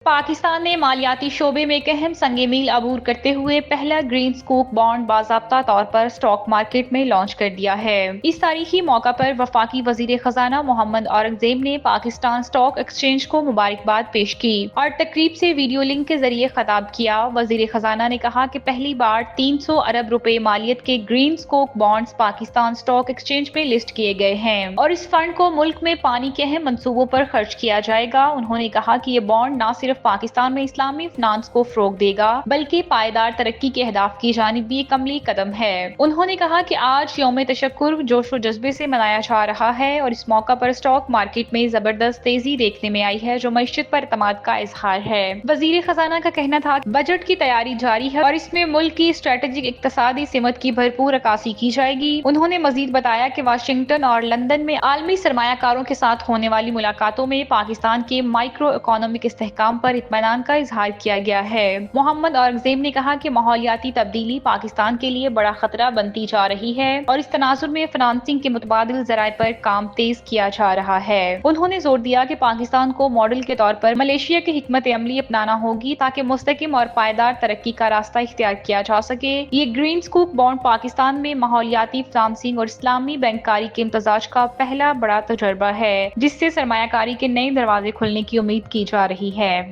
पाकिस्तान ने मालियाती शोबे में एक अहम संग मील अबूर करते हुए पहला ग्रीन स्कूप बॉन्ड बाज़ाब्ता तौर पर स्टॉक मार्केट में लॉन्च कर दिया है। इस तारीखी मौका पर वफाकी वजीर खजाना मोहम्मद औरंगजेब ने पाकिस्तान स्टॉक एक्सचेंज को मुबारकबाद पेश की और तकरीब से वीडियो लिंक के जरिए खिताब किया। वजीर खजाना ने कहा कि पहली बार 300 अरब रुपए मालियत के green scoop bonds Pakistan stock exchange में लिस्ट किए गए हैं और इस फंड को मुल्क में पानी के अहम मंसूबों पर खर्च किया जाएगा। उन्होंने कहा कि ये बॉन्ड न सिर्फ पाकिस्तान में इस्लामी फिनांस को फरोग देगा बल्कि पायदार तरक्की के अहदाफ की जानिब भी एक अमली कदम है। उन्होंने कहा कि आज यौम तशक्कुर जोश और जज्बे से मनाया जा रहा है और इस मौका पर स्टॉक मार्केट में जबरदस्त तेजी देखने में आई है जो मईशत पर एतमाद का इजहार है। वजीर खजाना का कहना था बजट की तैयारी जारी है और इसमें मुल्क की स्ट्रेटेजिक इक्तसादी सिमत की भरपूर अक्कासी की जाएगी। उन्होंने मजीद बताया कि वाशिंगटन और लंदन में आलमी सरमायाकारों के साथ होने वाली मुलाकातों में पाकिस्तान के माइक्रो इकोनॉमिक इस्तेहकाम पर इत्मीनान का इजहार किया गया है। मोहम्मद औरंगजेब ने कहा कि माहौलियाती तब्दीली पाकिस्तान के लिए बड़ा खतरा बनती जा रही है और इस तनाजुर में फाइनेंसिंग के मुतबादिल ज़राए पर काम तेज किया जा रहा है। उन्होंने जोर दिया कि पाकिस्तान को मॉडल के तौर पर मलेशिया की हिकमत अमली अपनाना होगी ताकि मुस्तकिम और पायदार तरक्की का रास्ता इख्तियार किया जा सके। ये ग्रीन स्कूप बॉन्ड पाकिस्तान में माहौलियाती फाइनेंसिंग और इस्लामी बैंककारी के इम्तजाज का पहला बड़ा तजुर्बा है जिससे सरमायाकारी के नए दरवाजे खुलने की उम्मीद की जा रही है।